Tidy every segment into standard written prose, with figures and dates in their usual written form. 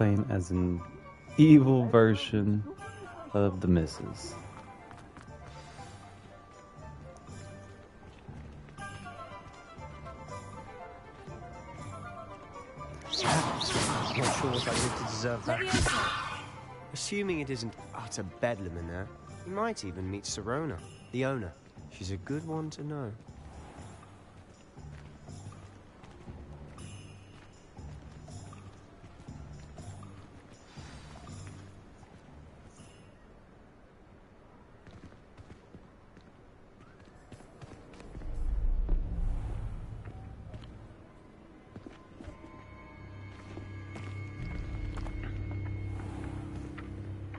playing as an evil version of the missus. I'm not sure what I did to deserve that. Assuming it isn't utter bedlam in there, you might even meet Sirona, the owner. She's a good one to know.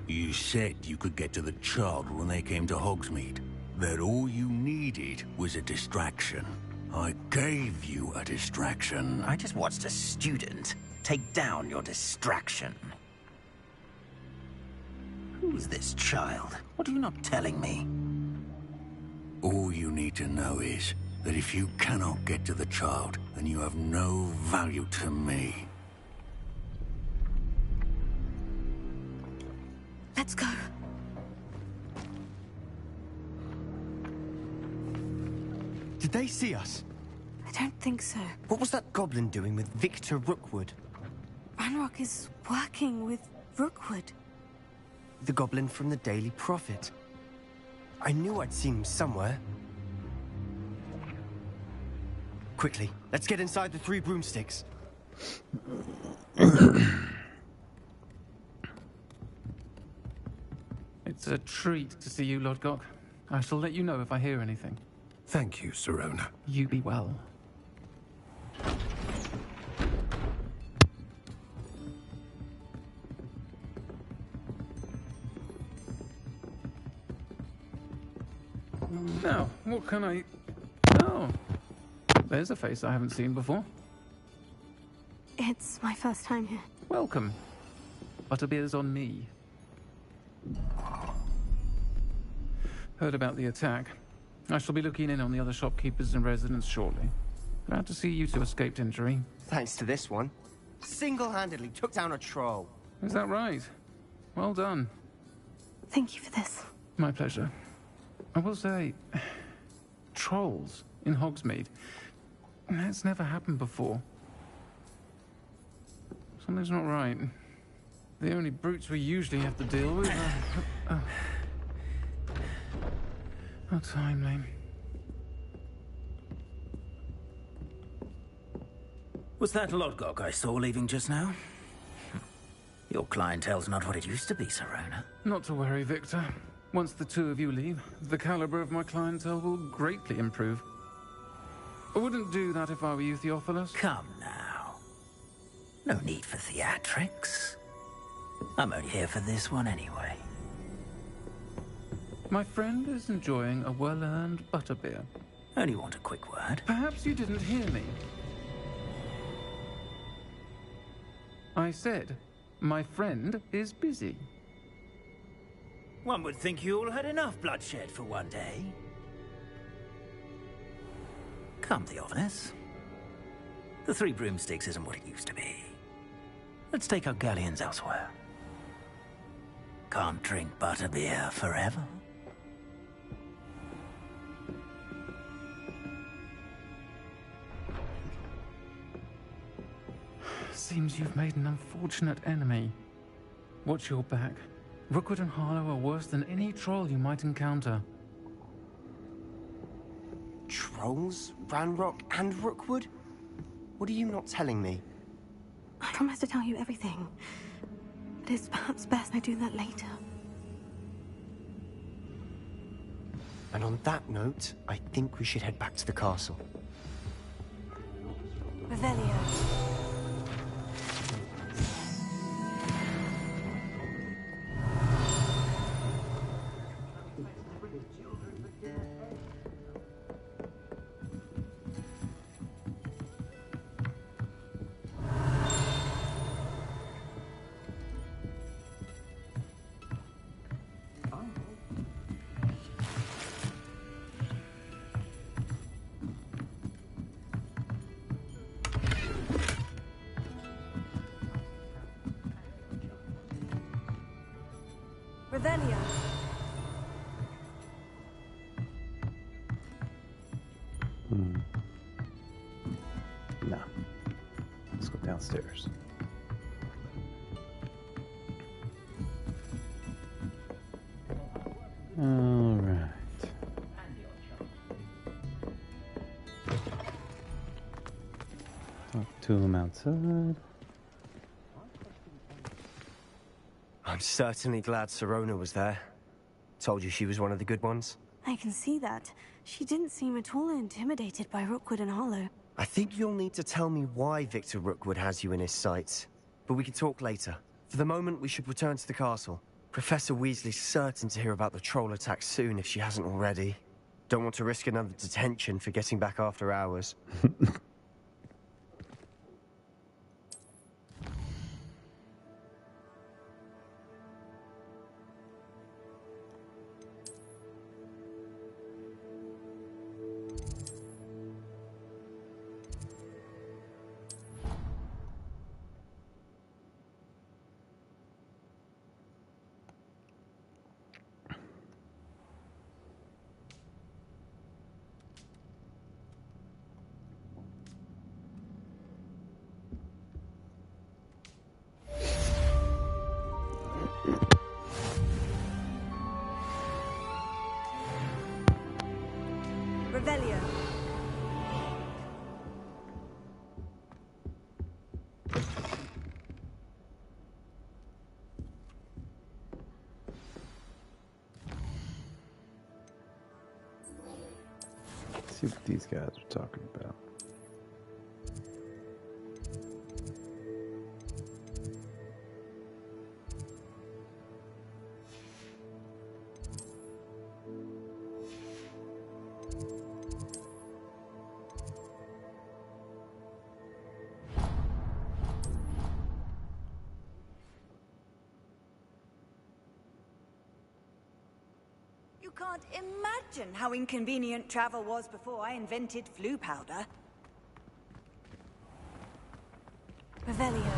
You said you could get to the child when they came to Hogsmeade. That all you needed was a distraction. I gave you a distraction. I just watched a student take down your distraction. Who's this child? What are you not telling me? All you need to know is that if you cannot get to the child, then you have no value to me. Let's go. Did they see us? I don't think so. What was that goblin doing with Victor Rookwood? Ranrock is working with Rookwood. The goblin from the Daily Prophet. I knew I'd seen him somewhere. Quickly, let's get inside the Three Broomsticks. It's a treat to see you, Lodgok. I shall let you know if I hear anything. Thank you, Sirona. You be well. Now, what can I... Oh, there's a face I haven't seen before. It's my first time here. Welcome. Butterbeer's on me. Heard about the attack. I shall be looking in on the other shopkeepers and residents shortly. Glad to see you two escaped injury. Thanks to this one. Single-handedly took down a troll. Is that right? Well done. Thank you for this. My pleasure. I will say, trolls in Hogsmeade. That's never happened before. Something's not right. The only brutes we usually have to deal with are timely. Was that Lodgok I saw leaving just now? Your clientele's not what it used to be, Sirona. Not to worry, Victor. Once the two of you leave, the caliber of my clientele will greatly improve. I wouldn't do that if I were you, Theophilus. Come now. No need for theatrics. I'm only here for this one anyway. My friend is enjoying a well-earned butterbeer. Only want a quick word. Perhaps you didn't hear me. I said, my friend is busy. One would think you all had enough bloodshed for one day. Come, Theophilus. The Three Broomsticks isn't what it used to be. Let's take our galleons elsewhere. Can't drink butterbeer forever. Seems you've made an unfortunate enemy. Watch your back. Rookwood and Harlow are worse than any troll you might encounter. Trolls? Ranrock and Rookwood? What are you not telling me? I promise to tell you everything. But it's perhaps best I do that later. And on that note, I think we should head back to the castle. Revelio. Revelio. No. Let's go downstairs. All right. Talk to him outside. I'm certainly glad Sirona was there. Told you she was one of the good ones. I can see that. She didn't seem at all intimidated by Rookwood and Harlow. I think you'll need to tell me why Victor Rookwood has you in his sights. But we can talk later. For the moment, we should return to the castle. Professor Weasley's certain to hear about the troll attack soon if she hasn't already. Don't want to risk another detention for getting back after hours. Revelio. Let's see what these guys are talking about. You can't imagine how inconvenient travel was before I invented flu powder. Revelio.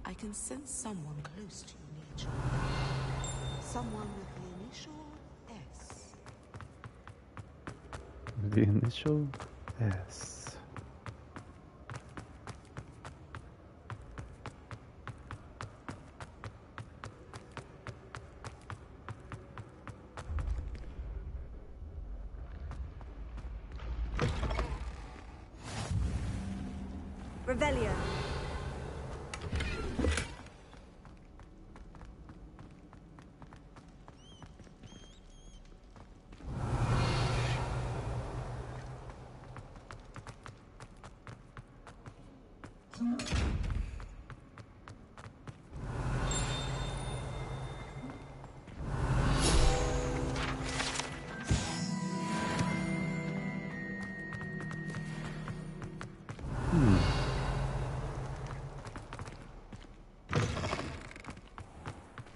I can sense someone close to you, Nature. Someone with the initial S. The initial S. Revelio.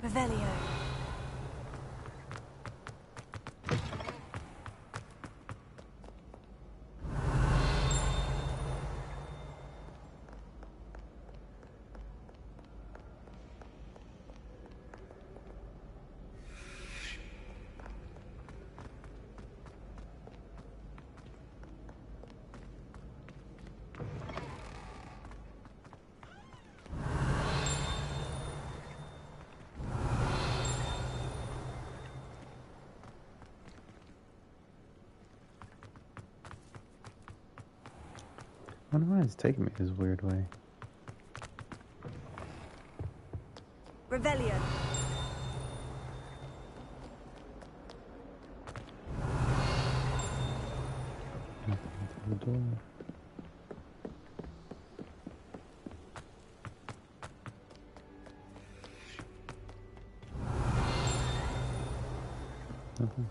Revelio. I wonder why it's taking me this weird way. Revelio. Nothing through the door. Nothing.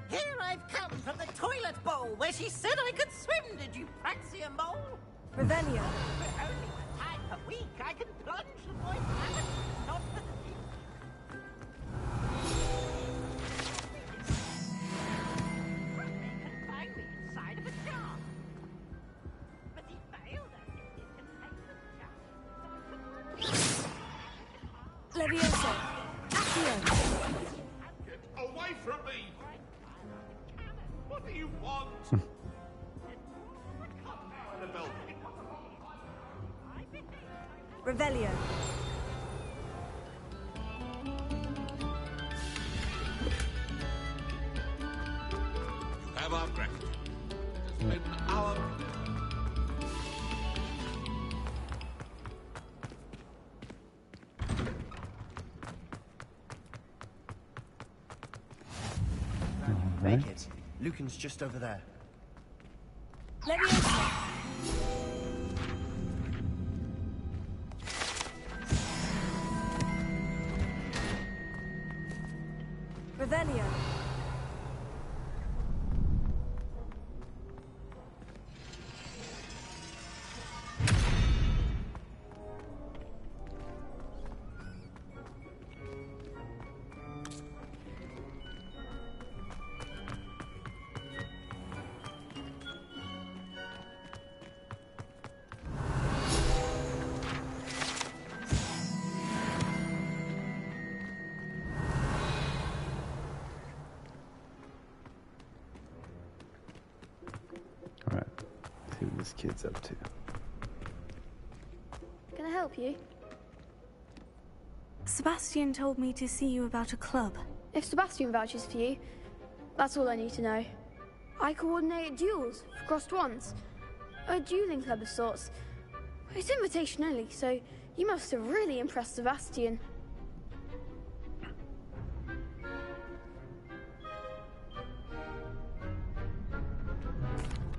Here I've come from the toilet bowl where she said I could swim, did you praxia mole? Revelio. For only one time per week I can plunge the boy planet, not for the Away from me! What do you want? Revelio. You have our gratitude. It has been our... Make it. Lucan's just over there. Leviosa. Revelio. Alright, see what this kid's up to. Can I help you? Sebastian told me to see you about a club. If Sebastian vouches for you, that's all I need to know. I coordinate duels for crossed ones. A dueling club of sorts. It's invitation only, so you must have really impressed Sebastian.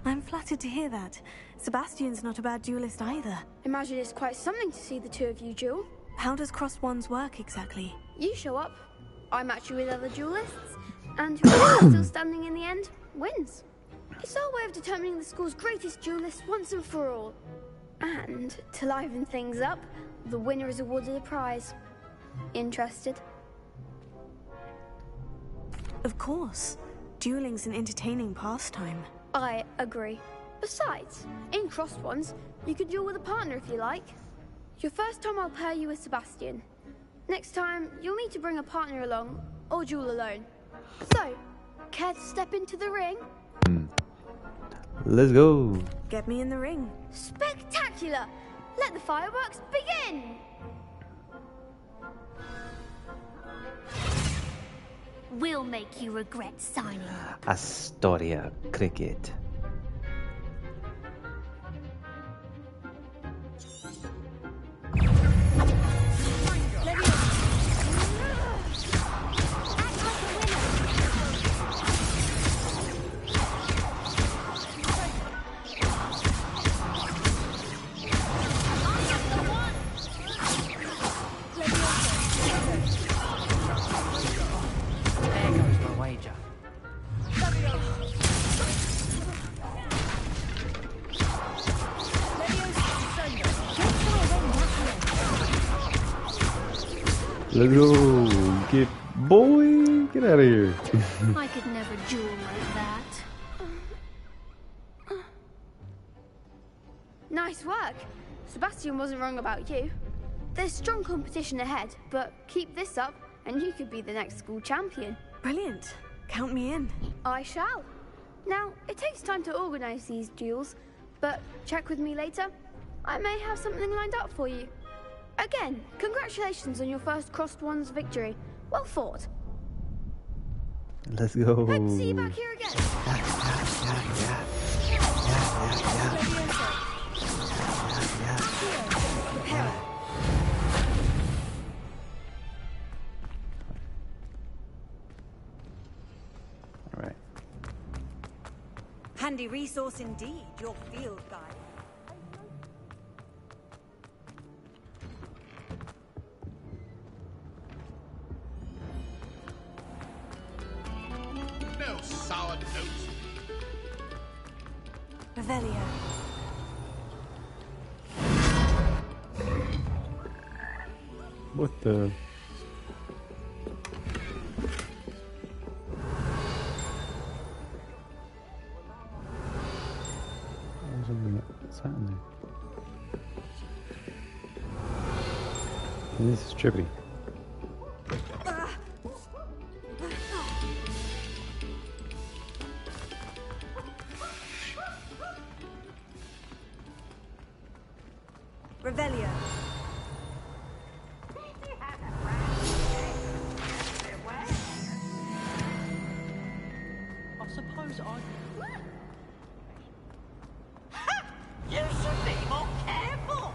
I'm flattered to hear that. Sebastian's not a bad duelist either. Imagine it's quite something to see the two of you duel. How does crossed wands work exactly? You show up, I match you with other duelists, and whoever's still standing in the end wins. It's our way of determining the school's greatest duelist once and for all. And to liven things up, the winner is awarded a prize. Interested? Of course. Dueling's an entertaining pastime. I agree. Besides, in crossed ones, you could duel with a partner if you like. Your first time I'll pair you with Sebastian. Next time, you'll need to bring a partner along, or duel alone. So, care to step into the ring? Let's go. Get me in the ring. Spectacular! Let the fireworks begin! We'll make you regret signing up. Astoria Cricket. Let's go. Get boy, get out of here. I could never duel like that. Nice work. Sebastian wasn't wrong about you. There's strong competition ahead, but keep this up and you could be the next school champion. Brilliant. Count me in. I shall. Now, it takes time to organize these duels, but check with me later. I may have something lined up for you. Again, congratulations on your first crossed ones victory. Well fought. Let's go. Hope to see you back here again. All right. Handy resource indeed, your field guide. No sour notes. Revelio. What the? What's happening? This is trippy. Revelio. I suppose I... You should be more careful!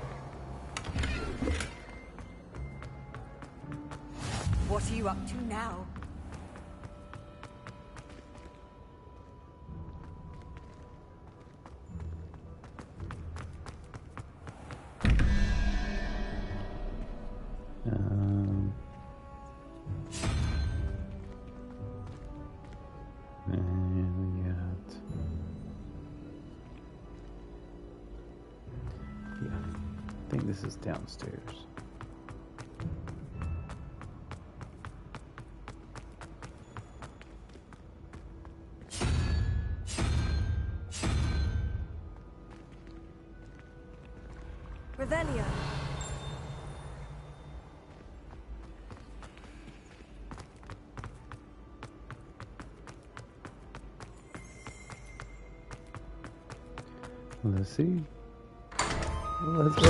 What are you up to now? And we got... Yeah, I think this is downstairs. Revelio. Let's see. Let's go.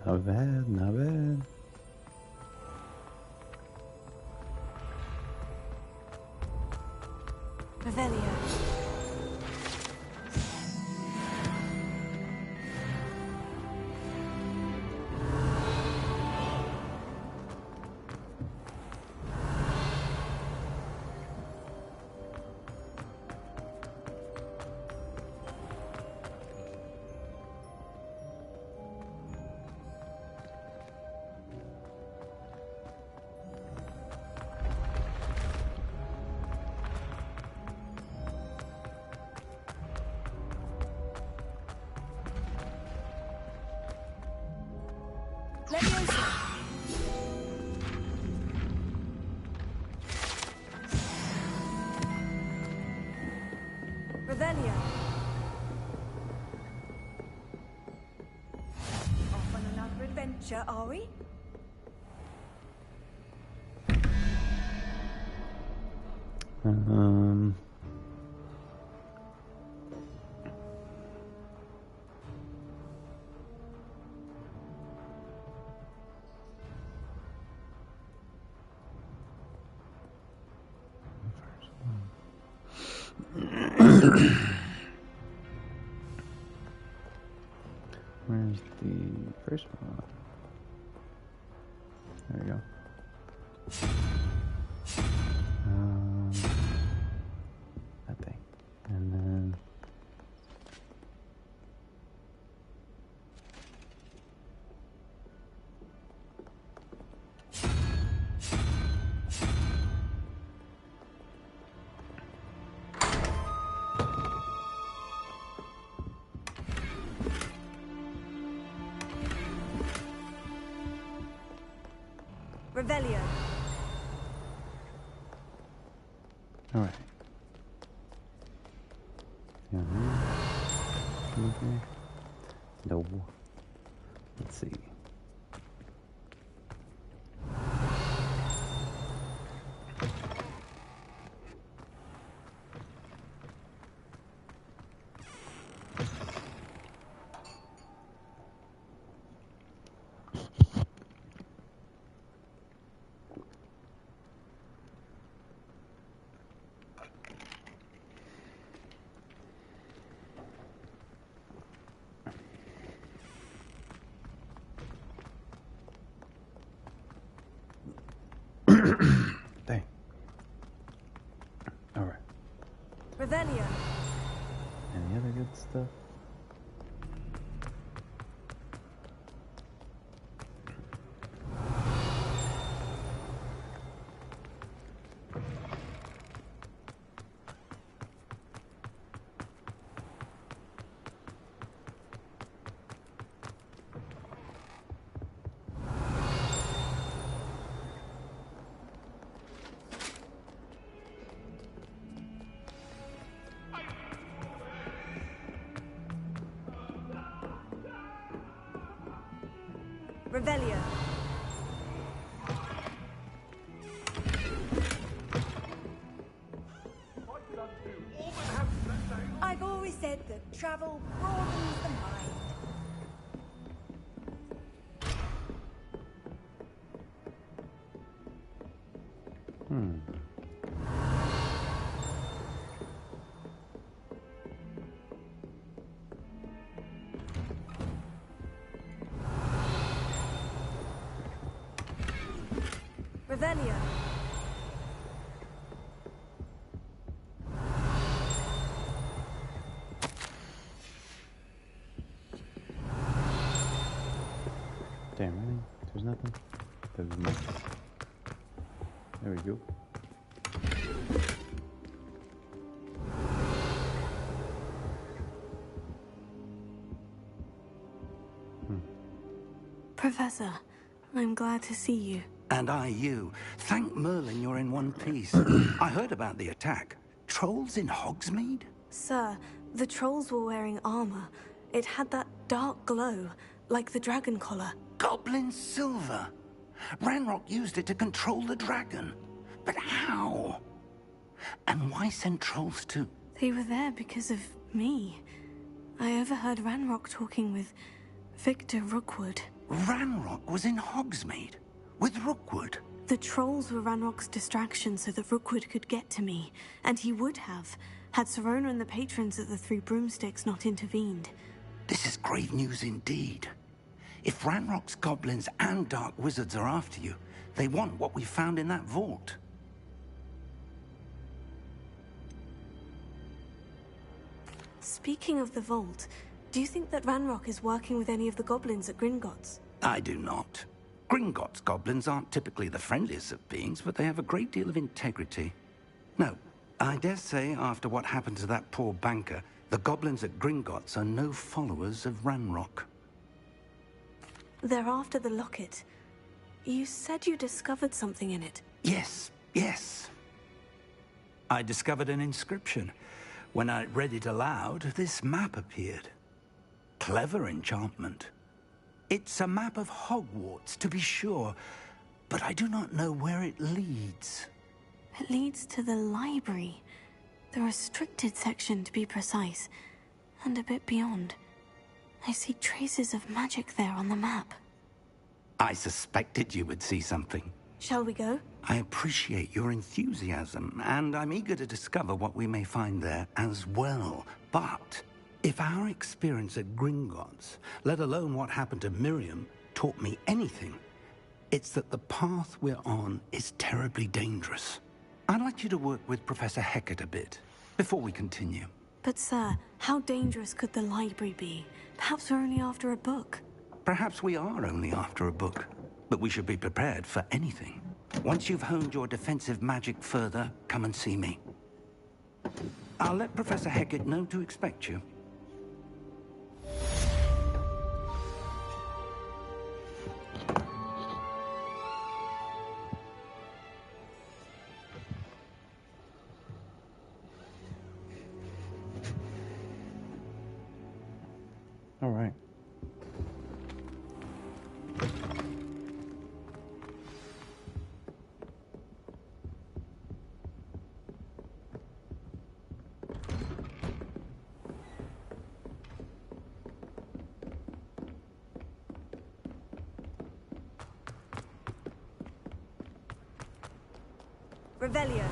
Not bad, not bad. Revelio. Leviosa. Revelio. Off on another adventure, are we? Where's the first one? There we go. That thing. And then... Revelio. All right. Yeah. Okay. No. Let's see. Dang. All right. Revelio. Any other good stuff? Revelio. that travel broadens the mind. Revelio. Damn, really? There's nothing? There's nothing. There we go. Professor, I'm glad to see you. And I you. Thank Merlin you're in one piece. I heard about the attack. Trolls in Hogsmeade? Sir, the trolls were wearing armor. It had that dark glow, like the dragon collar. Goblin silver. Ranrock used it to control the dragon. But how? And why send trolls to... They were there because of me. I overheard Ranrock talking with Victor Rookwood. Ranrock was in Hogsmeade? With Rookwood? The trolls were Ranrock's distraction so that Rookwood could get to me. And he would have, had Sirona and the patrons at the Three Broomsticks not intervened. This is grave news indeed. If Ranrock's goblins and dark wizards are after you, they want what we found in that vault. Speaking of the vault, do you think that Ranrock is working with any of the goblins at Gringotts? I do not. Gringotts goblins aren't typically the friendliest of beings, but they have a great deal of integrity. No, I dare say after what happened to that poor banker, the goblins at Gringotts are no followers of Ranrock. They're after the locket. You said you discovered something in it. Yes. I discovered an inscription. When I read it aloud, this map appeared. Clever enchantment. It's a map of Hogwarts, to be sure, but I do not know where it leads. It leads to the library. The restricted section, to be precise. And a bit beyond. I see traces of magic there on the map. I suspected you would see something. Shall we go? I appreciate your enthusiasm, and I'm eager to discover what we may find there as well. But if our experience at Gringotts, let alone what happened to Miriam, taught me anything, it's that the path we're on is terribly dangerous. I'd like you to work with Professor Hecat a bit, before we continue. But sir, how dangerous could the library be? Perhaps we're only after a book. Perhaps we are only after a book, but we should be prepared for anything. Once you've honed your defensive magic further, come and see me. I'll let Professor Hecat know to expect you. All right. Revelio.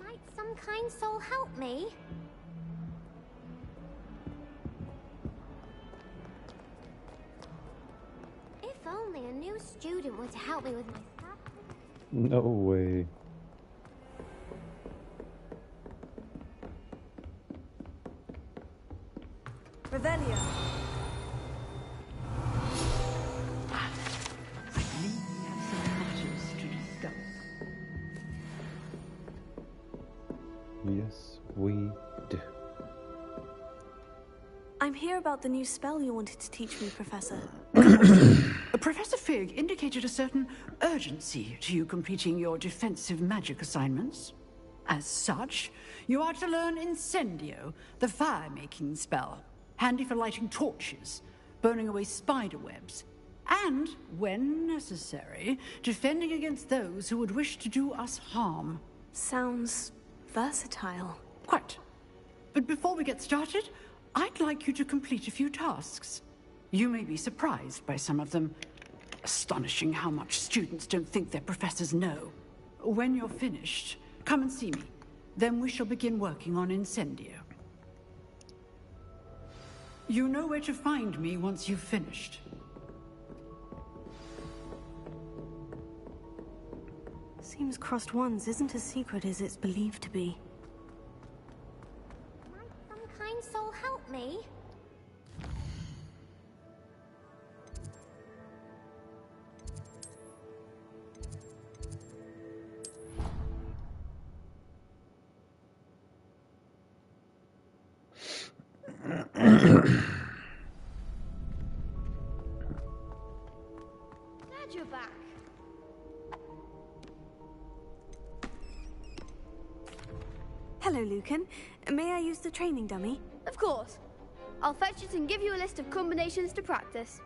Might some kind soul help me? If only a new student were to help me with my stuff. No way. Revelio. Yes, we do. I'm here about the new spell you wanted to teach me, Professor. Professor Fig indicated a certain urgency to you completing your defensive magic assignments. As such, you are to learn Incendio, the fire-making spell, handy for lighting torches, burning away spider webs, and, when necessary, defending against those who would wish to do us harm. Sounds versatile. Quite. But before we get started, I'd like you to complete a few tasks. You may be surprised by some of them. Astonishing how much students don't think their professors know. When you're finished, come and see me. Then we shall begin working on Incendio. You know where to find me once you've finished. Seems Crossed Wands isn't as secret as it's believed to be. Might some kind soul help me? Glad you're back. Hello, Lucan. May I use the training dummy? Of course. I'll fetch it and give you a list of combinations to practice.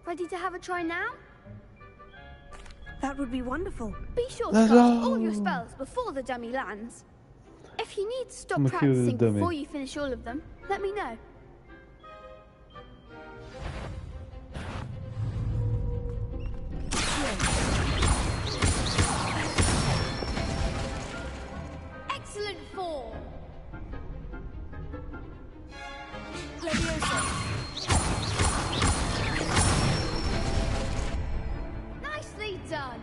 Ready to have a try now? That would be wonderful. Be sure to cast all your spells before the dummy lands. If you need to stop I'm a cute little practicing dummy. before you finish all of them, let me know. Excellent form. Nicely done.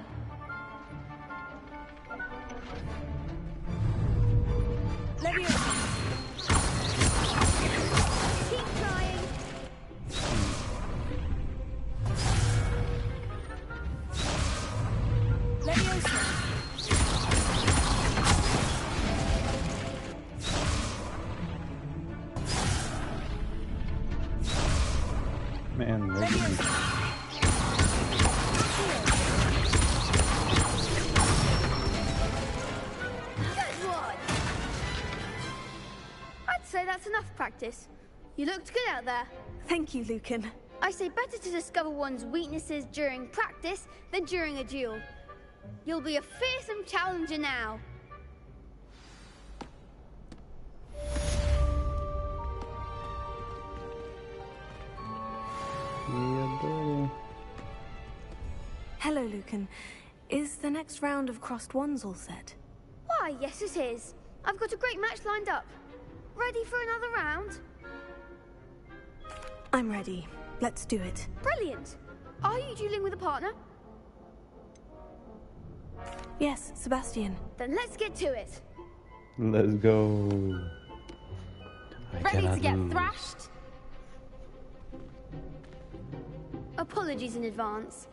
Keep trying. Man, Leviosa. Good one. I'd say that's enough practice. You looked good out there. Thank you, Lucan. I say better to discover one's weaknesses during practice than during a duel. You'll be a fearsome challenger now. Yeah, buddy. Hello, Lucan. Is the next round of Crossed Wands all set? Why, yes it is. I've got a great match lined up. Ready for another round? I'm ready. Let's do it. Brilliant. Are you dueling with a partner? Yes, Sebastian. Then let's get to it. Let's go. I Ready to cannot get lose. thrashed? Apologies in advance.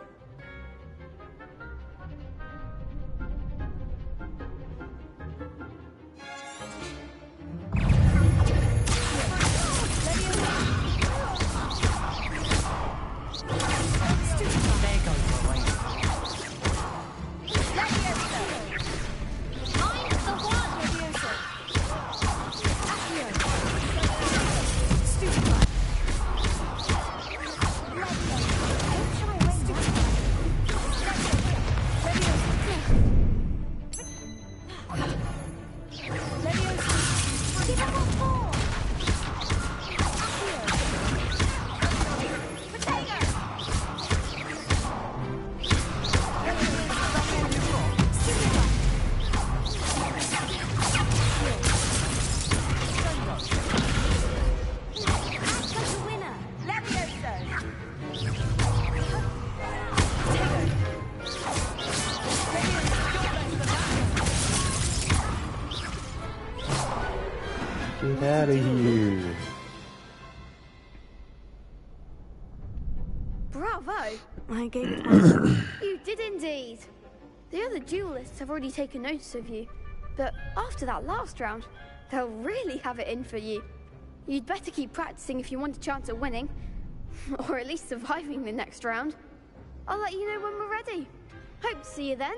Get out of here. Bravo! I gave it my shot. You did indeed. The other duelists have already taken notice of you, but after that last round, they'll really have it in for you. You'd better keep practicing if you want a chance at winning, or at least surviving the next round. I'll let you know when we're ready. Hope to see you then.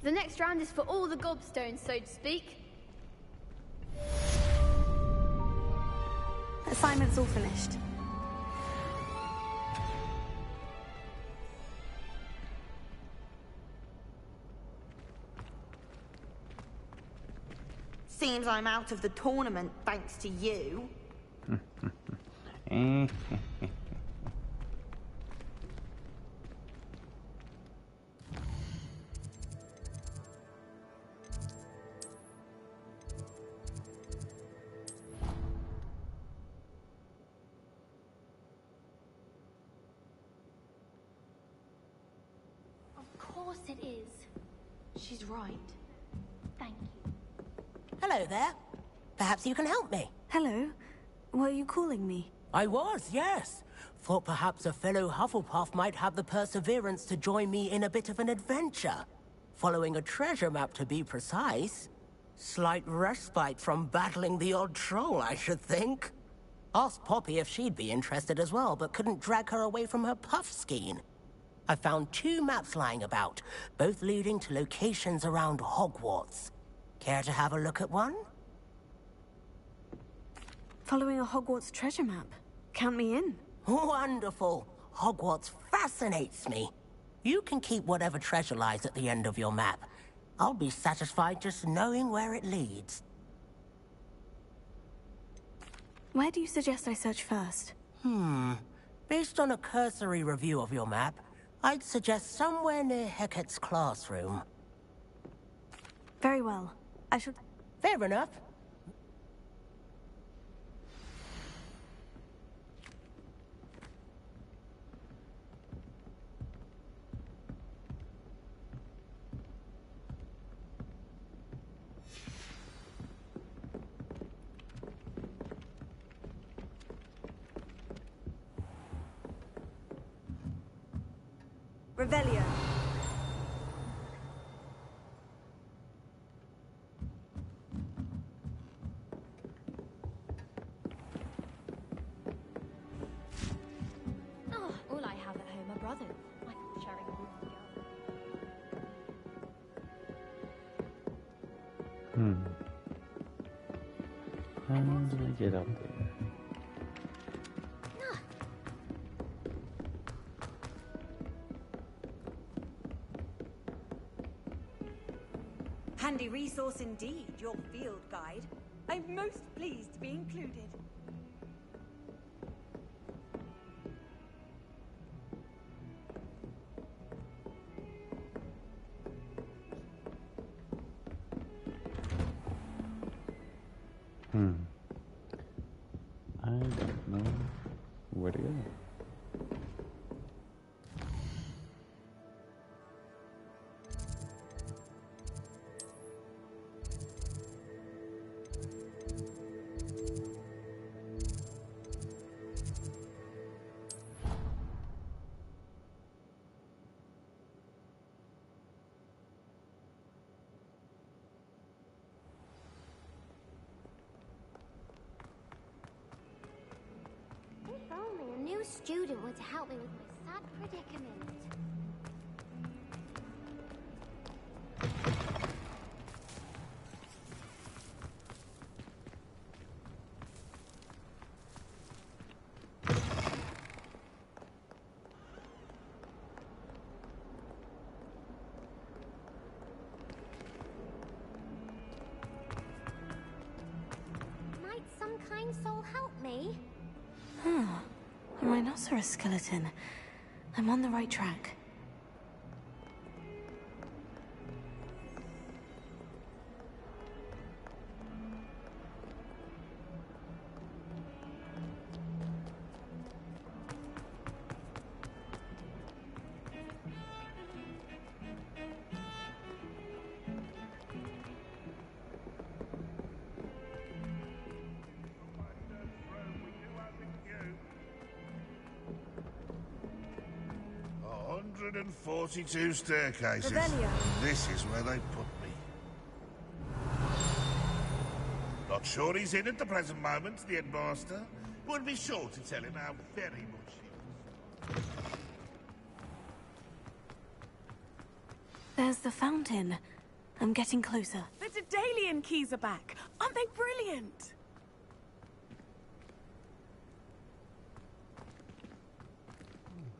The next round is for all the gobstones, so to speak. Assignment's all finished. Seems I'm out of the tournament thanks to you. Of course it is. She's right. Thank you. Hello there. Perhaps you can help me. Hello. Were you calling me? I was, yes. Thought perhaps a fellow Hufflepuff might have the perseverance to join me in a bit of an adventure. Following a treasure map, to be precise. Slight respite from battling the odd troll, I should think. Asked Poppy if she'd be interested as well, but couldn't drag her away from her puff skein. I found 2 maps lying about, both leading to locations around Hogwarts. Care to have a look at one? Following a Hogwarts treasure map. Count me in. Wonderful. Hogwarts fascinates me. You can keep whatever treasure lies at the end of your map. I'll be satisfied just knowing where it leads. Where do you suggest I search first? Based on a cursory review of your map, I'd suggest somewhere near Hecat's classroom. Very well. I should... Fair enough. Revelio. Oh, all I have at home are brothers. I could sharing a room together. How do I get up there? Handy resource indeed, your field guide. I'm most pleased to be included. I don't know where to go. If only a new student were to help me with my sad predicament. Might some kind soul help me? A rhinoceros skeleton. I'm on the right track. A 142 staircases. Revelio. This is where they put me. Not sure he's in at the present moment, the headmaster. Would be sure to tell him how very much he was. There's the fountain. I'm getting closer. The Daedalian keys are back. Aren't they brilliant?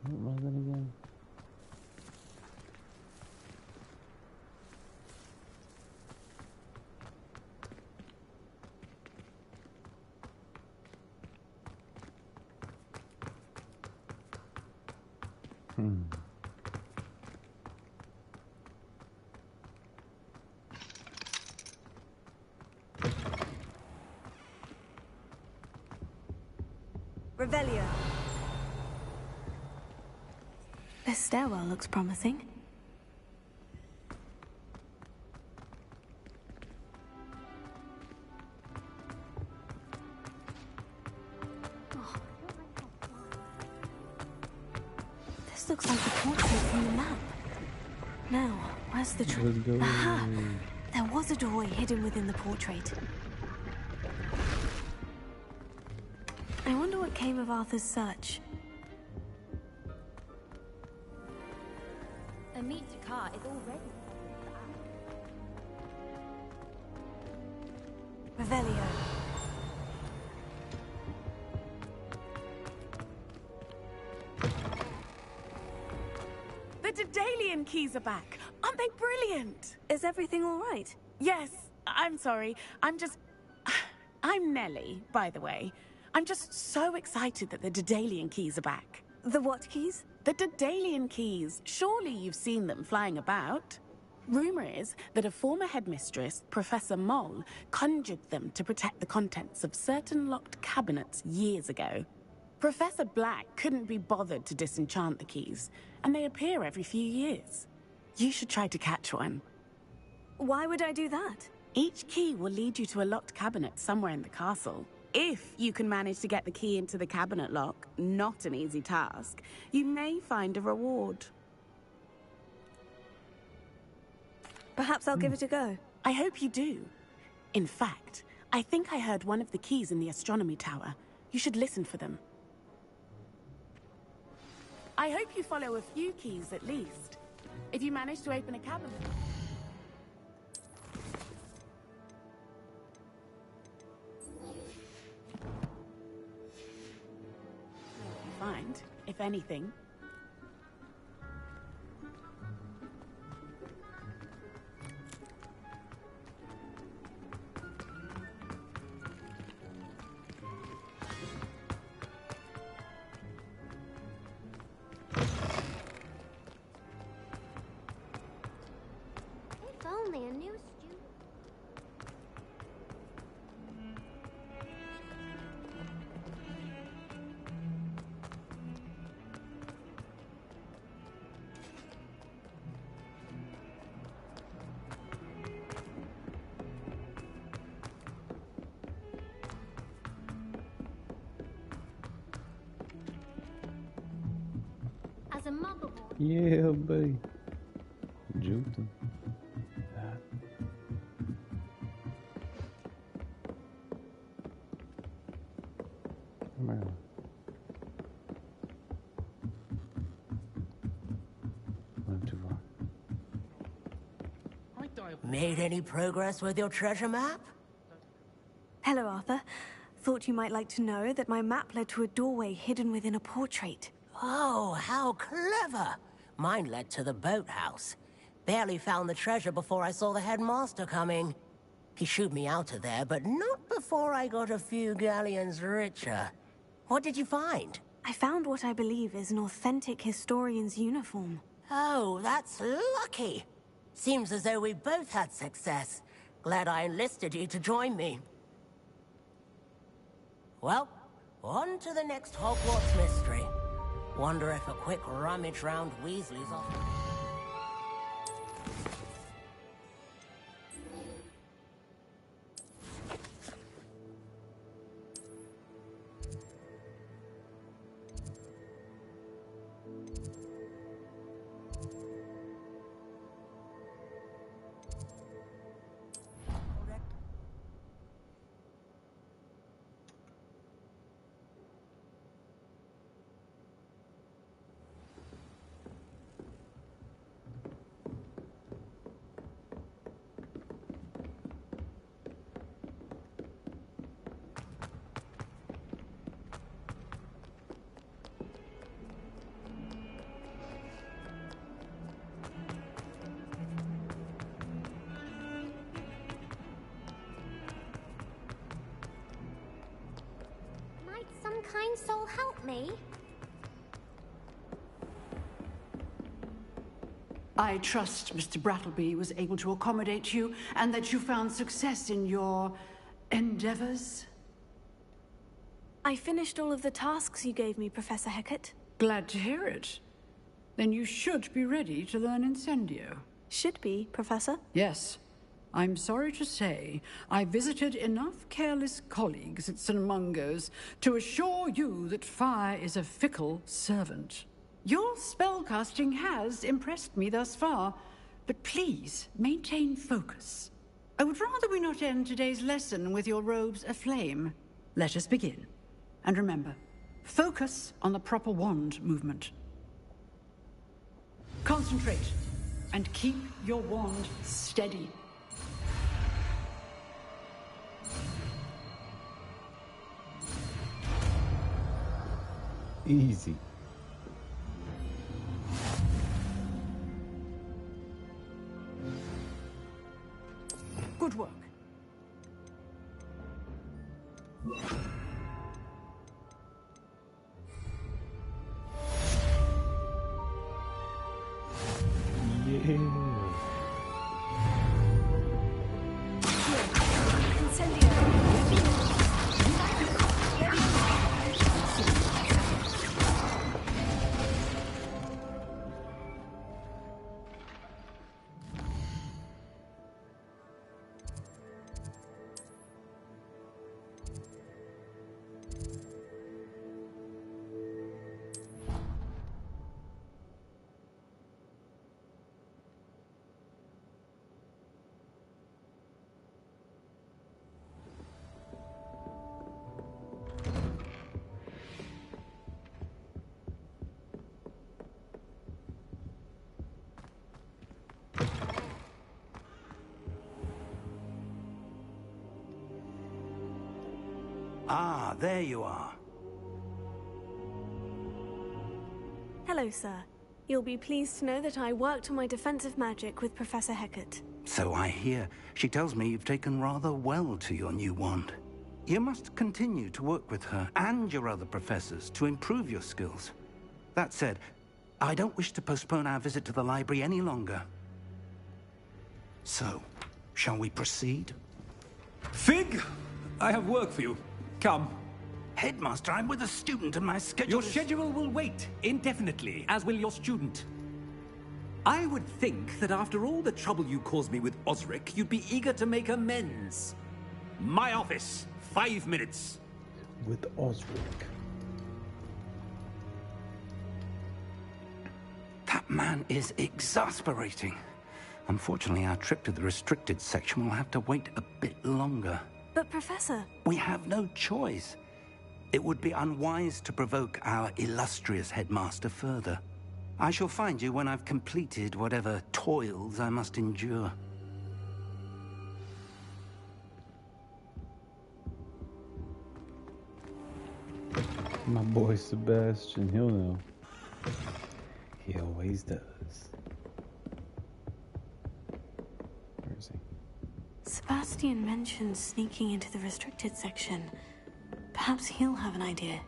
What was it again? Revelio. This stairwell looks promising. This looks like the portrait from the map. Now, where's the Aha! There was a doorway hidden within the portrait. I wonder what came of Arthur's search. A meet to car is already. Revelio. The Daedalian keys are back. Aren't they brilliant? Is everything all right? Yes. I'm sorry. I'm Nellie, by the way. I'm just so excited that the Daedalian keys are back. The what keys? The Daedalian keys. Surely you've seen them flying about. Rumor is that a former headmistress, Professor Moll, conjured them to protect the contents of certain locked cabinets years ago. Professor Black couldn't be bothered to disenchant the keys, and they appear every few years. You should try to catch one. Why would I do that? Each key will lead you to a locked cabinet somewhere in the castle. If you can manage to get the key into the cabinet lock, not an easy task, you may find a reward. Perhaps I'll give it a go. I hope you do. In fact, I think I heard one of the keys in the astronomy tower. You should listen for them. I hope you follow a few keys at least. If you manage to open a cabinet... find, if anything. If only a new student. As a motherboard. Yeah, buddy. Juked him. Come on. Went too far. Made any progress with your treasure map? Hello, Arthur. Thought you might like to know that my map led to a doorway hidden within a portrait. Oh, how clever! Mine led to the boathouse. Barely found the treasure before I saw the headmaster coming. He shooed me out of there, but not before I got a few galleons richer. What did you find? I found what I believe is an authentic historian's uniform. Oh, that's lucky. Seems as though we both had success. Glad I enlisted you to join me. Well, on to the next Hogwarts mystery. Wonder if a quick rummage round Weasley's office... kind soul help me? I trust Mr. Brattleby was able to accommodate you and that you found success in your endeavors. I finished all of the tasks you gave me, Professor Hecat. Glad to hear it. Then you should be ready to learn Incendio. Should be, Professor? Yes. I'm sorry to say, I visited enough careless colleagues at St. Mungo's to assure you that fire is a fickle servant. Your spellcasting has impressed me thus far, but please maintain focus. I would rather we not end today's lesson with your robes aflame. Let us begin. And remember, focus on the proper wand movement. Concentrate, and keep your wand steady. Easy. Good work. Ah, there you are. Hello, sir. You'll be pleased to know that I worked on my defensive magic with Professor Hecat. So I hear. She tells me you've taken rather well to your new wand. You must continue to work with her and your other professors to improve your skills. That said, I don't wish to postpone our visit to the library any longer. So, shall we proceed? Fig! I have work for you. Come. Headmaster, I'm with a student and my schedule Your schedule will wait indefinitely, as will your student. I would think that after all the trouble you caused me with Osric, you'd be eager to make amends. My office, 5 minutes. With Osric. That man is exasperating. Unfortunately, our trip to the restricted section will have to wait a bit longer. But, Professor... We have no choice. It would be unwise to provoke our illustrious headmaster further. I shall find you when I've completed whatever toils I must endure. My boy Sebastian, he'll know. He always does. Where is he? Sebastian mentioned sneaking into the restricted section. Perhaps he'll have an idea.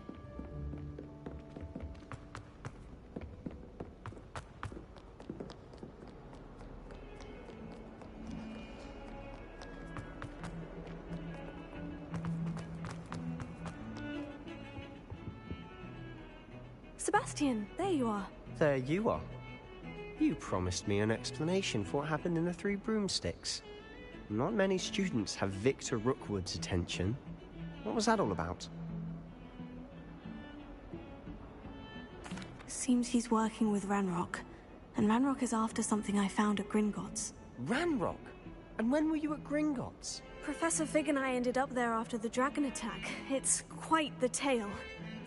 Sebastian, there you are. There you are. You promised me an explanation for what happened in the Three Broomsticks. Not many students have Victor Rookwood's attention. What was that all about? Seems he's working with Ranrock. And Ranrock is after something I found at Gringotts. Ranrock? And when were you at Gringotts? Professor Fig and I ended up there after the dragon attack. It's quite the tale.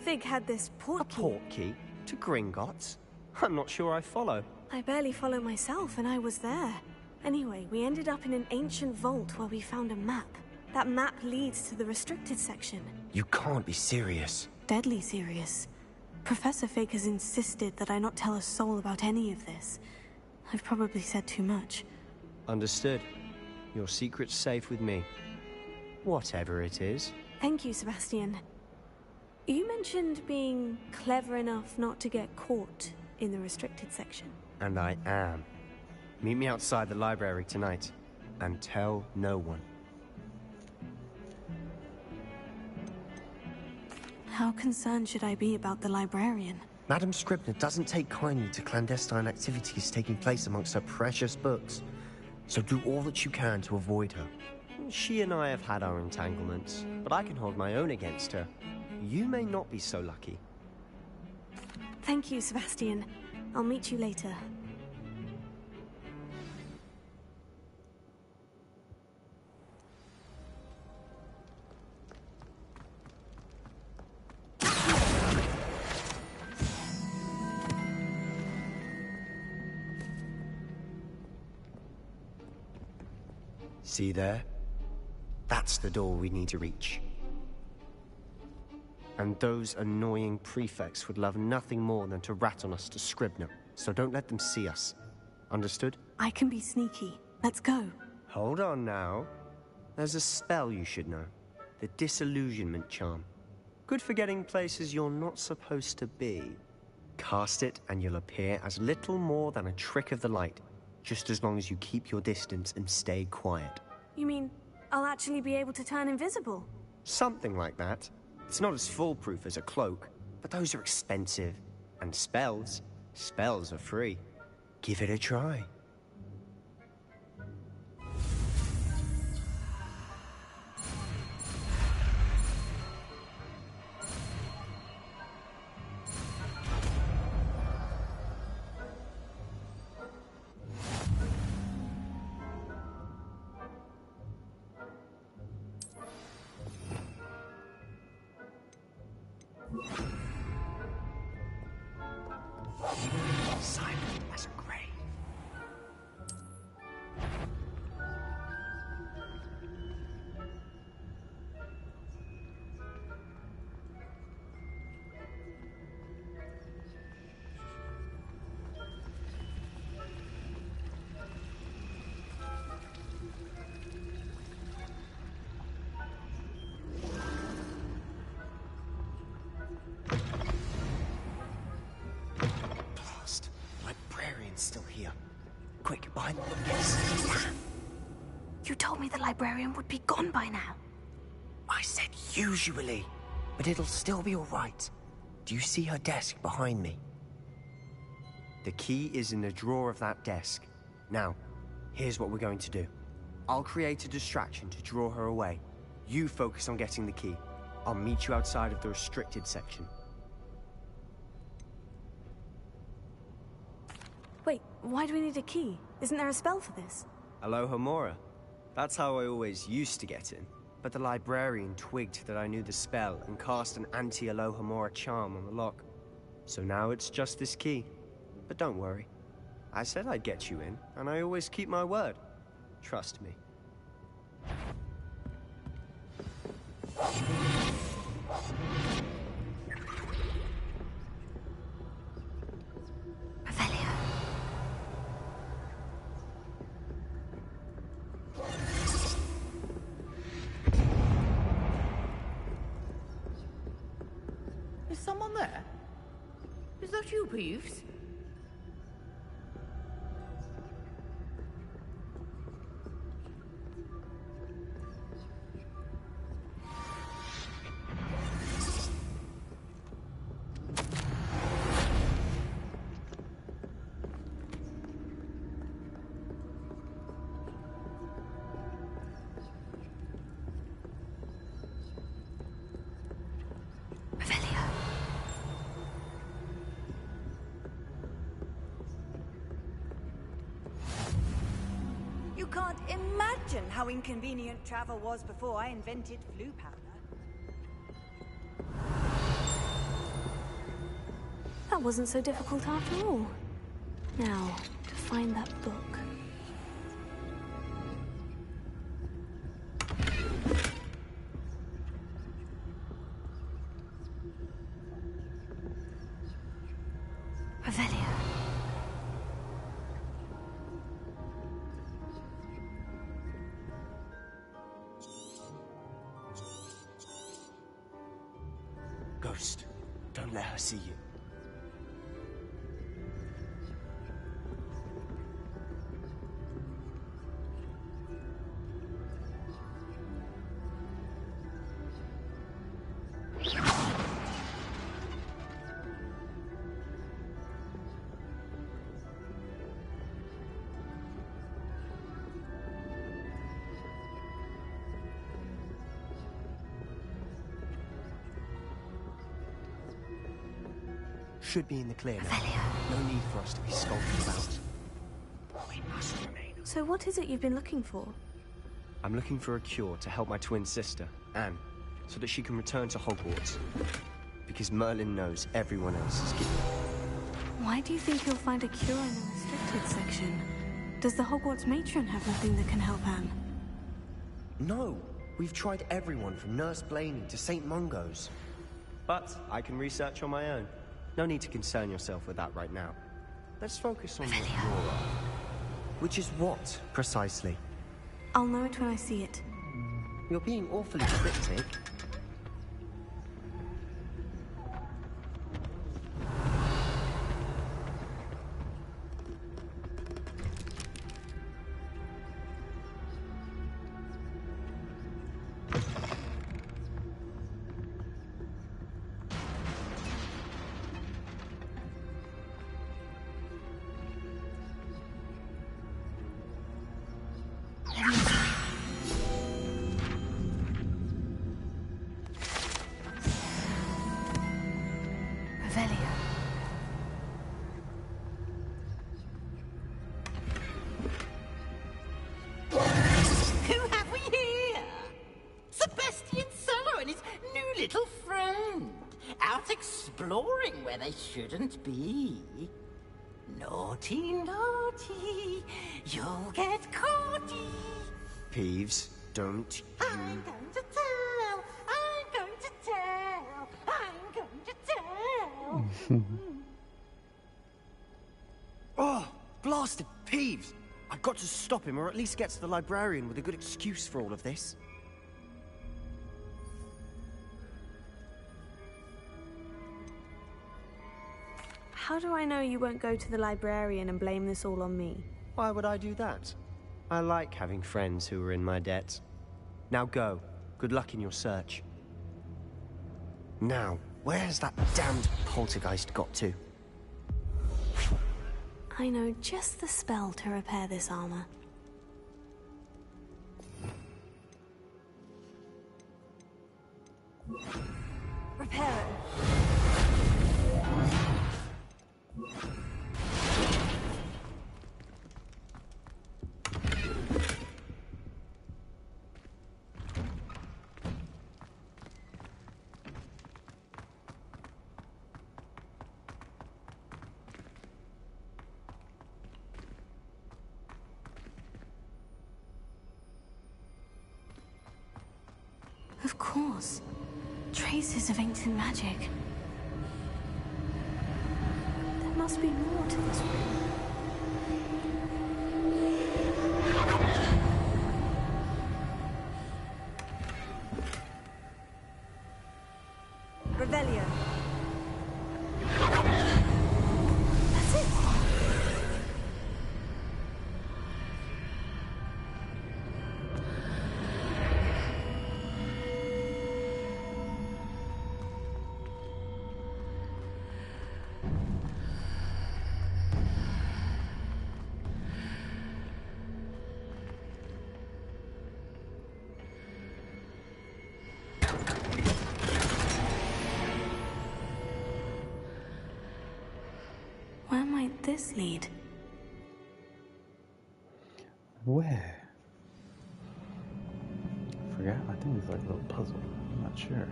Fig had this portkey. A portkey? To Gringotts? I'm not sure I follow. I barely follow myself, and I was there. Anyway, we ended up in an ancient vault where we found a map. That map leads to the restricted section. You can't be serious. Deadly serious. Professor Fig has insisted that I not tell a soul about any of this. I've probably said too much. Understood. Your secret's safe with me. Whatever it is. Thank you, Sebastian. You mentioned being clever enough not to get caught in the restricted section. And I am. Meet me outside the library tonight, and tell no one. How concerned should I be about the librarian? Madam Scribner doesn't take kindly to clandestine activities taking place amongst her precious books. So do all that you can to avoid her. She and I have had our entanglements, but I can hold my own against her. You may not be so lucky. Thank you, Sebastian. I'll meet you later. See there? That's the door we need to reach. And those annoying prefects would love nothing more than to rat on us to Scribner, so don't let them see us. Understood? I can be sneaky. Let's go. Hold on now. There's a spell you should know. The Disillusionment Charm. Good for getting places you're not supposed to be. Cast it and you'll appear as little more than a trick of the light, just as long as you keep your distance and stay quiet. You mean I'll actually be able to turn invisible? Something like that. It's not as foolproof as a cloak, but those are expensive. And spells are free. Give it a try. Still here. Quick, behind the bookcase. You told me the librarian would be gone by now. I said usually, but it'll still be all right. Do you see her desk behind me? The key is in the drawer of that desk. Now, here's what we're going to do. I'll create a distraction to draw her away. You focus on getting the key. I'll meet you outside of the restricted section. Wait, why do we need a key? Isn't there a spell for this? Alohomora. That's how I always used to get in. But the librarian twigged that I knew the spell and cast an anti-Alohomora charm on the lock. So now it's just this key. But don't worry. I said I'd get you in, and I always keep my word. Trust me. Is someone there? Is that you, Peeves? You can't imagine how inconvenient travel was before I invented flu powder. That wasn't so difficult after all. Now, to find that book. Revelio. Don't let her see you. Should be in the clear now. No need for us to be skulking about. We must remain. So what is it you've been looking for? I'm looking for a cure to help my twin sister, Anne, so that she can return to Hogwarts. Because Merlin knows everyone else is guilty. Why do you think you'll find a cure in the restricted section? Does the Hogwarts matron have nothing that can help Anne? No, we've tried everyone from Nurse Blaney to St. Mungo's. But I can research on my own. No need to concern yourself with that right now. Let's focus on what you're after. Which is what, precisely? I'll know it when I see it. You're being awfully cryptic. Exploring where they shouldn't be. Naughty, naughty, you'll get caughty. Peeves, don't you... I'm going to tell, I'm going to tell, I'm going to tell. Oh, blasted Peeves! I've got to stop him, or at least get to the librarian with a good excuse for all of this. How do I know you won't go to the librarian and blame this all on me? Why would I do that? I like having friends who are in my debt. Now go. Good luck in your search. Now, where's that damned poltergeist got to? I know just the spell to repair this armor. Repair it. Of course. Traces of ancient magic. There must be more to this room. Revelio. That's it. Where might this lead? Where? I forgot. I think it's like a little puzzle. I'm not sure.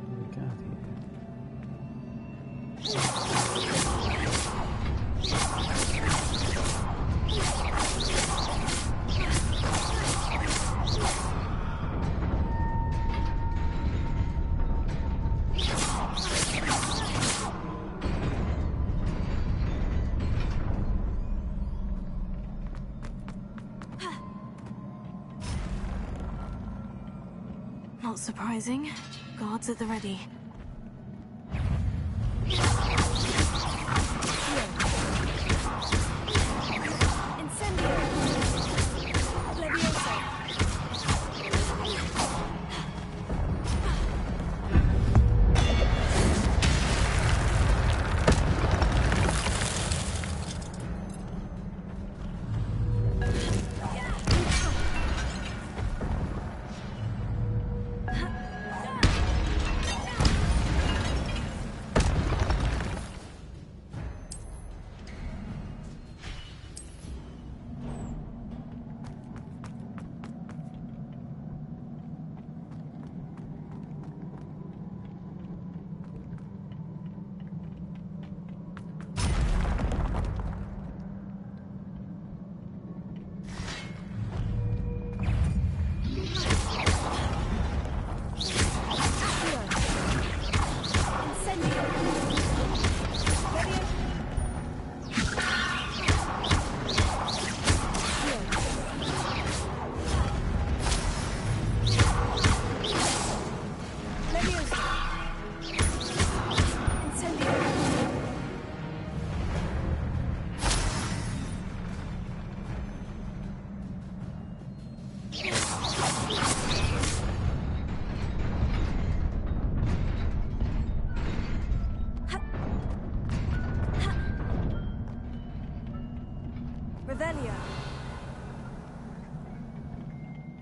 What we got here? Not surprising. Guards at the ready.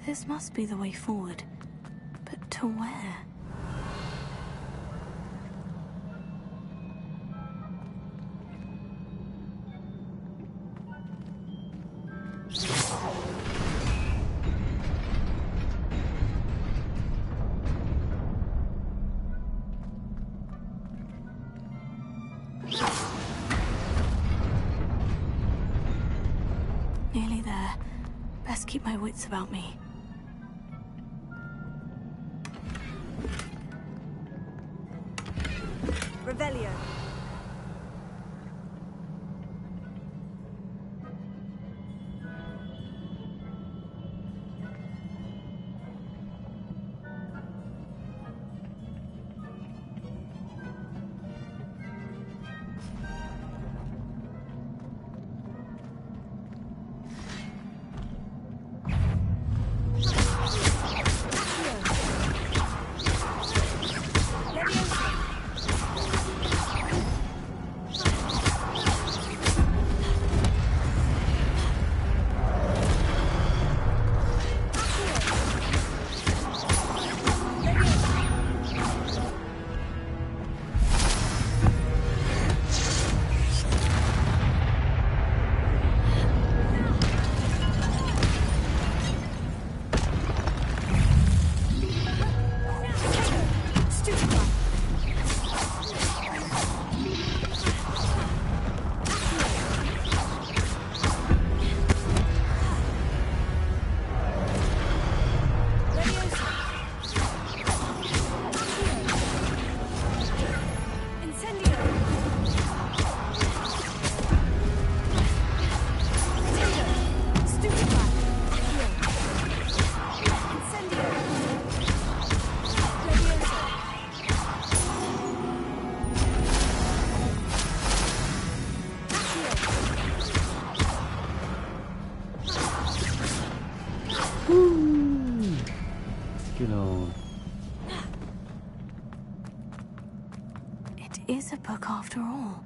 This must be the way forward. But to where? Nearly there. Best keep my wits about me. Revelio. It is a book after all.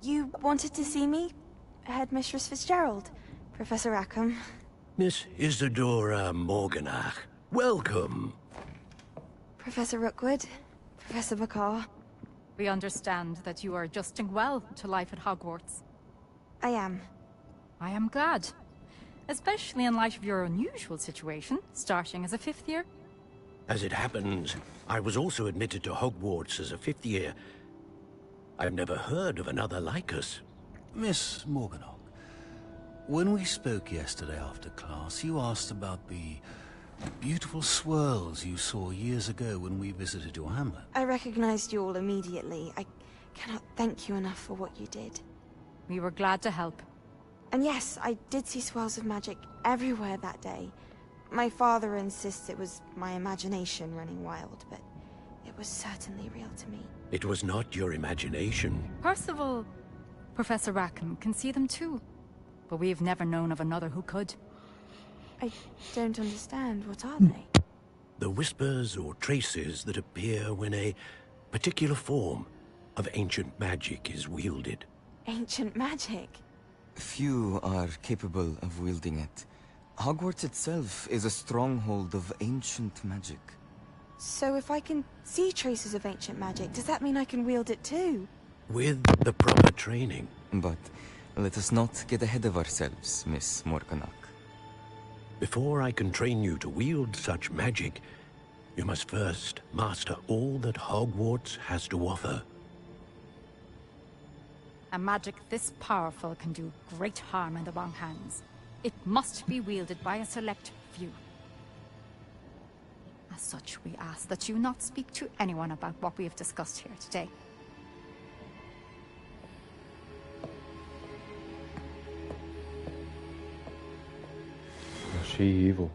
You wanted to see me? Headmistress Fitzgerald, Professor Rackham. Miss Isadora Morganach, welcome. Professor Rookwood, Professor McCaw. We understand that you are adjusting well to life at Hogwarts. I am. I am glad. Especially in light of your unusual situation, starting as a 5th year. As it happens, I was also admitted to Hogwarts as a 5th year. I've never heard of another like us. Miss Morganach, when we spoke yesterday after class, you asked about the beautiful swirls you saw years ago when we visited your hamlet. I recognized you all immediately. I cannot thank you enough for what you did. We were glad to help. And yes, I did see swirls of magic everywhere that day. My father insists it was my imagination running wild, but it was certainly real to me. It was not your imagination. Percival, Professor Rackham can see them too. But we've never known of another who could. I don't understand. What are they? The whispers or traces that appear when a particular form of ancient magic is wielded. Ancient magic? Few are capable of wielding it. Hogwarts itself is a stronghold of ancient magic. So if I can see traces of ancient magic, does that mean I can wield it too? With the proper training. But let us not get ahead of ourselves, Miss Morganach. Before I can train you to wield such magic, you must first master all that Hogwarts has to offer. A magic this powerful can do great harm in the wrong hands. It must be wielded by a select few. As such, we ask that you not speak to anyone about what we have discussed here today. Oh, she evil.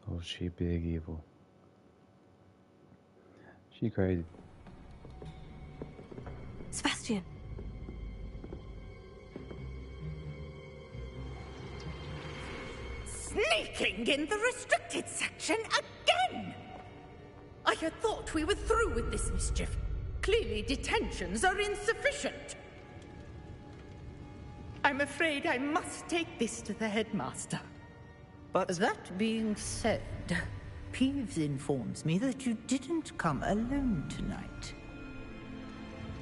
Oh, she big evil. She crazy. Sebastian! Sneaking in the restricted section again! I had thought we were through with this mischief. Clearly detentions are insufficient. I'm afraid I must take this to the headmaster. But that being said, Peeves informs me that you didn't come alone tonight.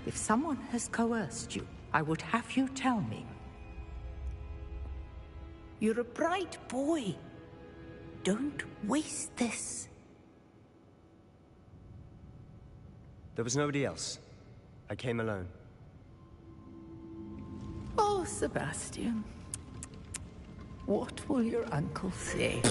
If someone has coerced you, I would have you tell me. You're a bright boy. Don't waste this. There was nobody else. I came alone. Oh, Sebastian. What will your uncle say?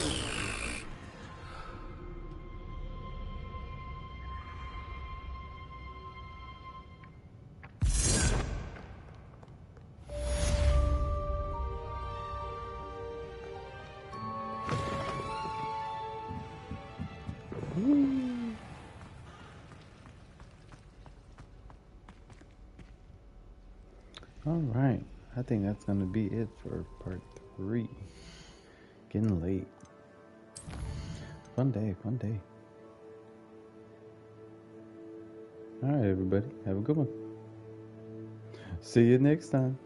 Alright, I think that's gonna be it for part 3. Getting late. Fun day, fun day. Alright, everybody, have a good one. See you next time.